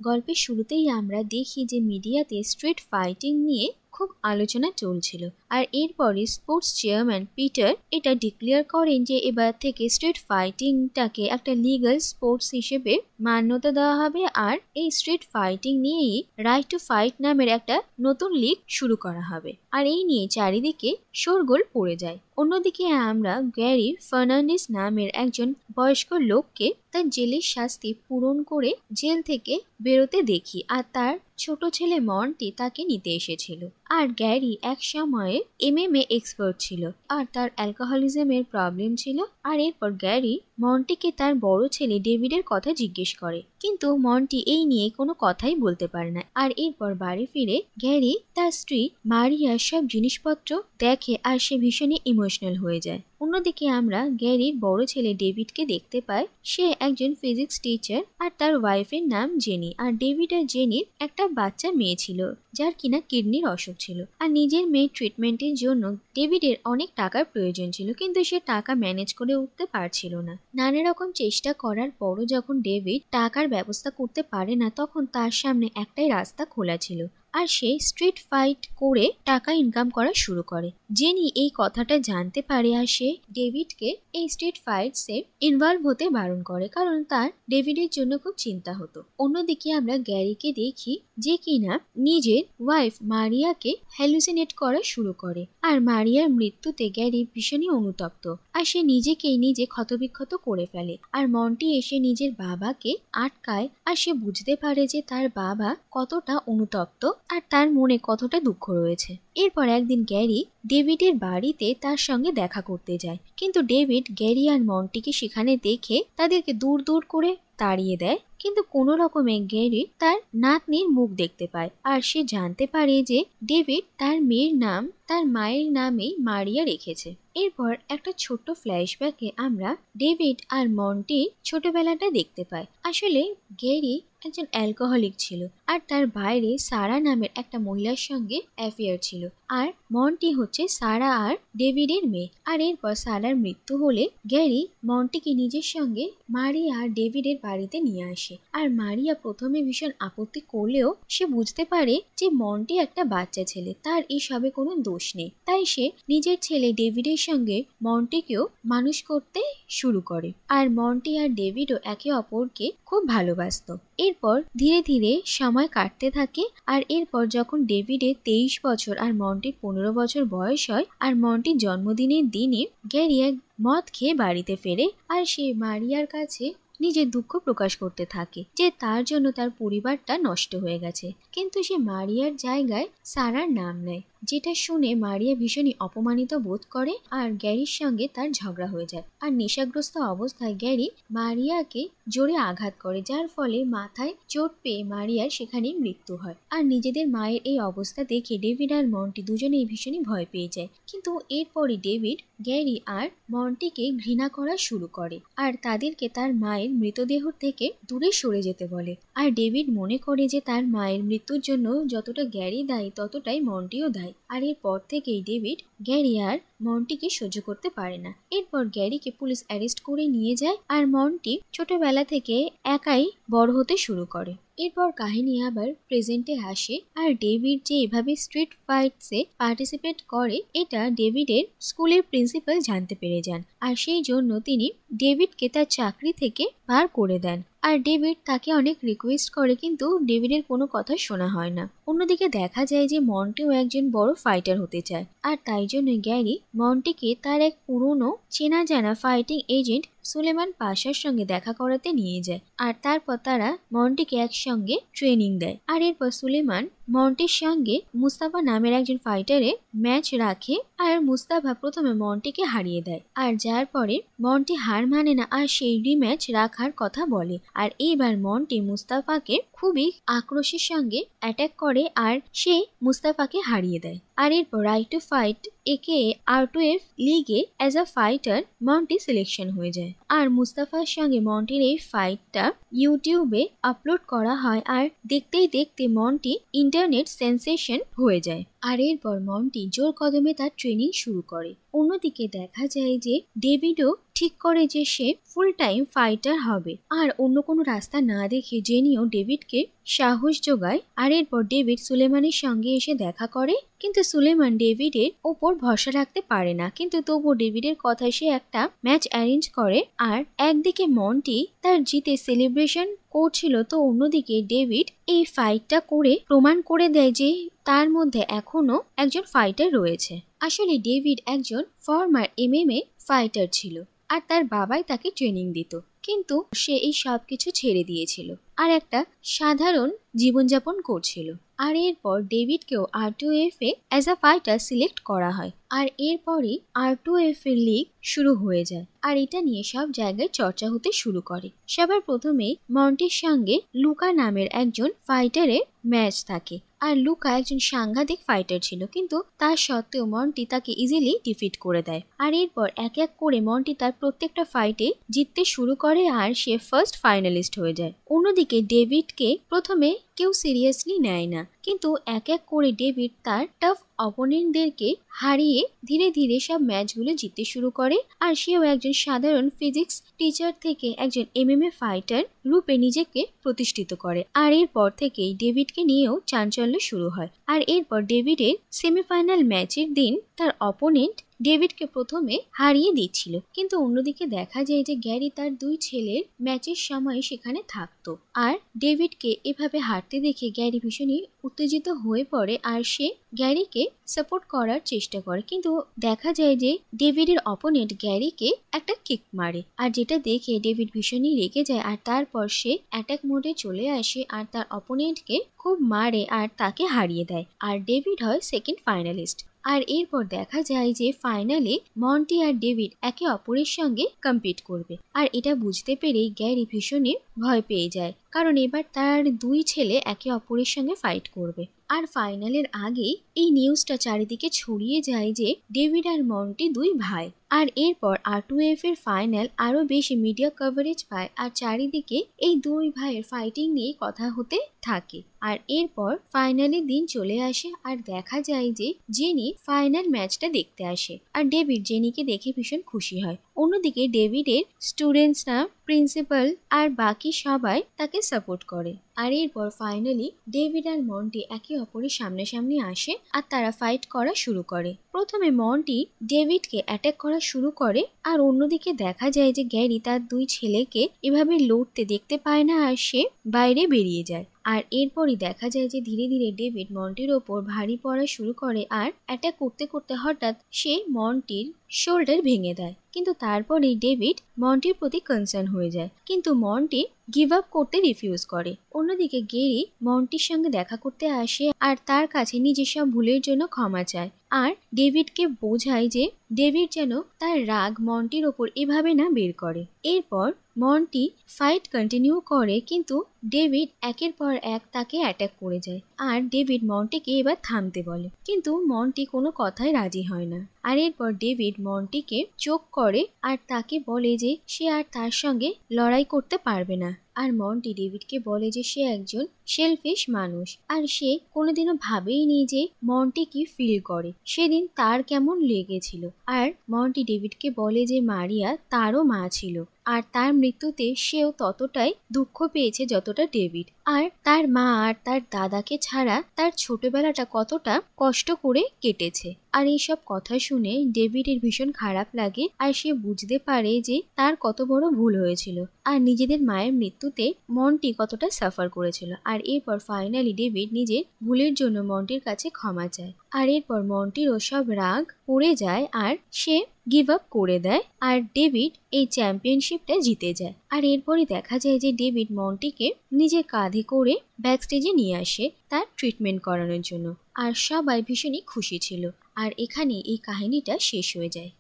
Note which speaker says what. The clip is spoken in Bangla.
Speaker 1: গল্পের শুরুতেই আমরা দেখি যে মিডিয়াতে স্ট্রিট ফাইটিং নিয়ে খুব আলোচনা চলছিল। আর এরপরে স্পোর্টস চেয়ারম্যান পিটার এটা ডিক্লেয়ার করেন যে এবার থেকে স্ট্রিট ফাইটিংটাকে একটা লিগ্যাল স্পোর্টস হিসেবে মান্যতা দেওয়া হবে, আর এই স্ট্রিট ফাইটিং নিয়েই রাইট টু ফাইট নামের একটা নতুন লিগ শুরু করা হবে। আর এই নিয়ে চারিদিকে শোরগোল পড়ে যায়। অন্যদিকে আমরা গ্যারি ফার্নান্ডিস নামের একজন বয়স্ক লোককে তার জেলের শাস্তি পূরণ করে জেল থেকে বেরোতে দেখি, আর তার ছোট ছেলে মন্টি তাকে নিতে এসেছিল। আর গ্যারি এক সময়ে এমএমএ এক্সপার্ট ছিল, আর তার অ্যালকোহলিজমের প্রবলেম ছিল। আর এরপর গ্যারি মন্টিকে তার বড় ছেলে ডেভিডের কথা জিজ্ঞেস করে, কিন্তু মন্টি এই নিয়ে কোনো কথাই বলতে পারে না। আর এরপর বাড়ি ফিরে গ্যারি তার স্ত্রী মারিয়ার সব জিনিসপত্র দেখে, আর সে ভীষণই ইমোশনাল হয়ে যায়। অন্যদিকে আমরা গ্যারির বড় ছেলে ডেভিডকে দেখতে পাই। সে একজন ফিজিক্স টিচার, আর তার ওয়াইফের নাম জেনি। আর ডেভিড আর জেনির একটা বাচ্চা মেয়ে ছিল, যার কিনা কিডনির অসুখ ছিল। আর নিজের মেয়ের ট্রিটমেন্টের জন্য ডেভিডের অনেক টাকার প্রয়োজন ছিল, কিন্তু সে টাকা ম্যানেজ করে উঠতে পারছিল না। নানা রকম চেষ্টা করার পরও যখন ডেভিড টাকার ব্যবস্থা করতে পারে না, তখন তার সামনে একটাই রাস্তা খোলা ছিল, আর সে স্ট্রিট ফাইট করে টাকা ইনকাম করা শুরু করে। জেনি এই কথাটা জানতে পারে, আর সে ডেভিডকে এই স্ট্রিট ফাইটসে ইনভলভ হতে বারণ করে, কারণ তার ডেভিডের জন্য খুব চিন্তা হতো। অন্যদিকে আমরা গ্যারিকে দেখি যে কিনা নিজের ওয়াইফ মারিয়াকে হ্যালুসিনেট করা শুরু করে। আর মারিয়ার মৃত্যুতে গ্যারি ভীষণই অনুতপ্ত, আর সে নিজেকেই নিজে ক্ষতবিক্ষত করে ফেলে। আর মন্টি এসে নিজের বাবাকে আটকায়, আর সে বুঝতে পারে যে তার বাবা কতটা অনুতপ্ত আর তার মনে কতটা দুঃখ রয়েছে। এরপর একদিন গ্যারি ডেভিডের বাড়িতে তার সঙ্গে দেখা করতে যায়, কিন্তু ডেভিড গ্যারি আর মন্টিকে সেখানে দেখে তাদেরকে দূর দূর করে তাড়িয়ে দেয়। কিন্তু কোনো রকমে গ্যারি তার নাতনির মুখ দেখতে পায়, আর সে জানতে পারে যে ডেভিড তার মেয়ের নাম তার মায়ের নামেই মারিয়া রেখেছে। এরপর একটা ছোট্ট ফ্ল্যাশব্যাকে আমরা ডেভিড আর মন্টির ছোটবেলাটা দেখতে পাই। আসলে গ্যারি একজন অ্যালকোহলিক ছিল, আর তার বাইরে সারা নামের একটা মহিলার সঙ্গে অ্যাফেয়ার ছিল। আর মন্টি হচ্ছে সারা আর ডেভিডের মেয়ে। আর এরপর সারার মৃত্যু হলে গ্যারি মন্টিকে নিজের সঙ্গে মারিয়া আর ডেভিডের বাড়িতে নিয়ে আসে। আর মারিয়া প্রথমে ভীষণ আপত্তি করলেও সে বুঝতে পারে যে মন্টি একটা বাচ্চা ছেলে, তার এসবে কোনো দোষ নেই। তাই সে নিজের ছেলে ডেভিডের সঙ্গে মন্টিকেও মানুষ করতে শুরু করে। আর মন্টি আর ডেভিডও একে অপরকে খুব ভালোবাসত। এরপর ধীরে ধীরে সময় কাটতে থাকে। আর এরপর যখন ডেভিডের 23 বছর আর মন্টির 15 বছর বয়স হয়, আর মন্টির জন্মদিনের দিনে গ্যারি এক মদ খেয়ে বাড়িতে ফেরে, আর সে মারিয়ার কাছে নিজের দুঃখ প্রকাশ করতে থাকে যে তার জন্য তার পরিবারটা নষ্ট হয়ে গেছে। কিন্তু সে মারিয়ার জায়গায় সারার নাম নেয়, যেটা শুনে মারিয়া ভীষণই অপমানিত বোধ করে, আর গ্যারির সঙ্গে তার ঝগড়া হয়ে যায়। আর নেশাগ্রস্ত অবস্থায় গ্যারি মারিয়াকে জোরে আঘাত করে, যার ফলে মাথায় চোট পেয়ে মারিয়ার সেখানেই মৃত্যু হয়। আর নিজেদের মায়ের এই অবস্থা দেখে ডেভিড আর মন্টি দুজনেই ভীষণই ভয় পেয়ে যায়। কিন্তু এরপরে ডেভিড গ্যারি আর মন্টিকে ঘৃণা করা শুরু করে, আর তাদেরকে তার মায়ের মৃতদেহ থেকে দূরে সরে যেতে বলে। আর ডেভিড মনে করে যে তার মায়ের মৃত্যুর জন্য যতটা গ্যারি দায়ী, ততটাই মন্টিও দায়ী। আর এরপর থেকেই ডেভিড গ্যারি আর মন্টিকে সহ্য করতে পারে না। এরপর গ্যারিকে পুলিশ অ্যারেস্ট করে নিয়ে যায়, আর মন্টি ছোটবেলা থেকে একাই বড় হতে শুরু করে। এরপর কাহিনী আবার প্রেজেন্টে আসে, আর ডেভিড যে এভাবে স্ট্রিট ফাইটসে পার্টিসিপেট করে এটা ডেভিডের স্কুলের প্রিন্সিপাল জানতে পেরে যান, আর সেই জন্য তিনি ডেভিডকে তার চাকরি থেকে বার করে দেন। আর ডেভিড তাকে অনেক রিকোয়েস্ট করে, কিন্তু ডেভিডের কোনো কথা শোনা হয় না। অন্যদিকে দেখা যায় যে মন্টিও একজন বড় ফাইটার হতে চায়, আর তাই জন্য গ্যারি মন্টিকে তার এক পুরনো চেনা জানা ফাইটিং এজেন্ট সুলেমান পাশার সঙ্গে দেখা করাতে নিয়ে যায়। আর তারপর তারা মন্টিকে একসঙ্গে ট্রেনিং দেয়। আর এরপর সুলেমান মন্টির সঙ্গে মুস্তাফা নামের একজন ফাইটারের ম্যাচ রাখে, আর মুস্তাফা প্রথমে মন্টিকে হারিয়ে দেয়। আর যার পরে মন্টি হার মানে না, আর সেই রিম্যাচ রাখার কথা বলে। আর এইবার মন্টি মুস্তাফাকে খুবই আক্রোশের সঙ্গে অ্যাটাক করে, আর সে মুস্তাফাকে হারিয়ে দেয়। আর এরপর রাইট টু ফাইট একে R2F লিগে as a fighter Monty selection হয়ে যায়। আর মুস্তাফার সঙ্গে মন্টির এই ফাইটটা ইউটিউবে আপলোড করা হয় আর দেখতেই দেখতে মন্টি ইন্টারনেট সেন্সেশন হয়ে যায়। আর এরপর মন্টি জোর কদমে তার ট্রেনিং শুরু করে। অন্যদিকে দেখা যায় যে ডেভিডও ঠিক করে যে সে ফুল টাইম ফাইটার হবে। আর অন্য কোনো রাস্তা না দেখে জেনিও ডেভিডকে সাহস যোগায়। আর এরপর ডেভিড সুলেমানের সঙ্গে এসে দেখা করে, কিন্তু সুলেমান ডেভিডের ওপর ভরসা রাখতে পারে না। কিন্তু তবুও ডেভিডের কথায় সে একটা ম্যাচ অ্যারেঞ্জ করে। আর একদিকে মন্টি তার জিতে সেলিব্রেশন করছিল, তো অন্যদিকে ডেভিড এই ফাইটটা করে প্রমাণ করে দেয় যে তার মধ্যে এখনো একজন ফাইটার রয়েছে। আসলে ডেভিড একজন ফর্মার এমএমএ ফাইটার ছিল আর তার বাবাই তাকে ট্রেনিং দিত, কিন্তু সে এই সব কিছু ছেড়ে দিয়েছিল আর একটা সাধারণ জীবনযাপন করছিল। আর এরপর ডেভিডকেও R2F a as a fighter select করা হয়। আর এরপরই R2F এর লিগ শুরু হয়ে যায় আর এটা নিয়ে সব জায়গায় চর্চা হতে শুরু করে। সবার প্রথমে মন্টির সঙ্গে লুকা নামের একজন ফাইটারের ম্যাচ থাকে। আর লুকা একজন সাংঘাতিক ফাইটার ছিল, কিন্তু তার সত্ত্বেও মন্টি তাকে ইজিলি ডিফিট করে দেয়। আর এরপর এক এক করে মন্টি তার প্রত্যেকটা ফাইটে জিততে শুরু করে আর সে ফার্স্ট ফাইনালিস্ট হয়ে যায়। অন্যদিকে ডেভিডকে প্রথমে কেউ সিরিয়াসলি নেয় না, কিন্তু এক এক করে ডেভিড তার টাফ অপোনেন্টদেরকে হারিয়ে ধীরে ধীরে সব ম্যাচগুলো জিততে শুরু করে। আর সেও একজন সাধারণ ফিজিক্স টিচার থেকে একজন এমএমএ ফাইটার রূপে নিজেকে প্রতিষ্ঠিত করে। আর এরপর থেকেই ডেভিডকে নিয়েও চাঞ্চল্য শুরু হয়। আর এরপর ডেভিডের সেমিফাইনাল ম্যাচের দিন তার অপোনেন্ট ডেভিডকে প্রথমে হারিয়ে দিচ্ছিল, কিন্তু অন্যদিকে দেখা যায় যে গ্যারি তার দুই ছেলের ম্যাচের সময় সেখানে থাকতো। আর ডেভিডকে এভাবে হারতে দেখে গ্যারি ভীষণই উত্তেজিত হয়ে পড়ে আর সে গ্যারিকে সাপোর্ট করার চেষ্টা করে, কিন্তু দেখা যায় যে ডেভিডের অপোনেন্ট গ্যারিকে একটা কিক মারে। আর যেটা দেখে ডেভিড ভীষণই রেগে যায় আর তারপর সে অ্যাটাক মোডে চলে আসে আর তার অপোনেন্টকে খুব মারে আর তাকে হারিয়ে দেয়। আর ডেভিড হয় সেকেন্ড ফাইনালিস্ট। আর এরপর দেখা যায় যে ফাইনালে মন্টি আর ডেভিড একে অপরের সঙ্গে কম্পিট করবে। আর এটা বুঝতে পেরেই গ্যারি ভীষণই ভয় পেয়ে যায়, কারণ এবার তার দুই ছেলে একে অপরের সঙ্গে ফাইট করবে। আর ফাইনালের আগেই এই নিউজটা চারিদিকে ছড়িয়ে যায় যে ডেভিড আর মন্টি দুই ভাই। আর এরপর R2F এর ফাইনাল আরো বেশি মিডিয়া কভারেজ পায় আর চারিদিকে এই দুই ভাইয়ের ফাইটিং নিয়ে কথা হতে থাকে। আর এরপর ফাইনালের দিন চলে আসে আর দেখা যায় যে জেনি ফাইনাল ম্যাচটা দেখতে আসে আর ডেভিড জেনিকে দেখে ভীষণ খুশি হয়। অন্যদিকে ডেভিডের স্টুডেন্টসরা, প্রিন্সিপাল আর বাকি সবাই তাকে সাপোর্ট করে। আর এরপর ফাইনালি ডেভিড আর মন্টি একে অপরের সামনাসামনি আসে আর তারা ফাইট করা শুরু করে। প্রথমে মন্টি ডেভিডকে অ্যাটাক করা শুরু করে আর অন্যদিকে দেখা যায় যে গ্যারি তার দুই ছেলেকে এভাবে লড়তে দেখতে পায় না আর সে বাইরে বেরিয়ে যায়। আর এরপরই দেখা যায় যে ধীরে ধীরে ডেভিড মন্টির ওপর ভারী পড়া শুরু করে আর অ্যাটাক করতে করতে হঠাৎ সে মন্টির শোল্ডার ভেঙে দেয়, কিন্তু তারপরেই ডেভিড মন্টির প্রতি কনসার্ন হয়ে যায়, কিন্তু মন্টি গিভ আপ করতে রিফিউজ করে। অন্যদিকে গেরি মন্টির সঙ্গে দেখা করতে আসে আর তার কাছে নিজের সব ভুলের জন্য ক্ষমা চায় আর ডেভিডকে বোঝায় যে ডেভিড যেন তার রাগ মন্টির ওপর এভাবে না বের করে। এরপর মন্টি ফাইট কন্টিনিউ করে, কিন্তু ডেভিড একের পর এক তাকে অ্যাটাক করে যায় আর ডেভিড মন্টিকে এবার থামতে বলে, কিন্তু মন্টি কোনো কথায় রাজি হয় না। আর এরপর ডেভিড মন্টিকে চোখ করে আর তাকে বলে যে সে আর তার সঙ্গে লড়াই করতে পারবে না। আর মন্টি ডেভিডকে বলে যে সে একজন সেলফিশ মানুষ আর সে কোনোদিনও ভাবেইনি যে মন্টি কি ফিল করে, সেদিন তার কেমন লেগেছিল। আর মন্টি ডেভিডকে বলে যে মারিয়া তারও মা ছিল আর তার মৃত্যুতে সেও ততটাই দুঃখ পেয়েছে যতটা ডেভিড। আর তার মা আর তার দাদাকে ছাড়া তার ছোটবেলাটা কতটা কষ্ট করে কেটেছে। আর এইসব কথা শুনে ডেভিডের ভীষণ খারাপ লাগে আর সে বুঝতে পারে যে তার কত বড় ভুল হয়েছিল আর নিজেদের মায়ের মৃত্যুতে মন্টি কতটা সাফার করেছিল। আর এরপর ফাইনালি ডেভিড নিজের ভুলের জন্য মন্টির কাছে ক্ষমা চায়। আর এরপর মন্টির ওসব রাগ পড়ে যায় আর সে গিভ আপ করে দেয় আর ডেভিড এই চ্যাম্পিয়নশিপটা জিতে যায়। আর এরপরই দেখা যায় যে ডেভিড মন্টিকে নিজের কাঁধে করে ব্যাক স্টেজে নিয়ে আসে তার ট্রিটমেন্ট করানোর জন্য আর সবাই ভীষণই খুশি ছিল। আর এখানে এই কাহিনীটা শেষ হয়ে যায়।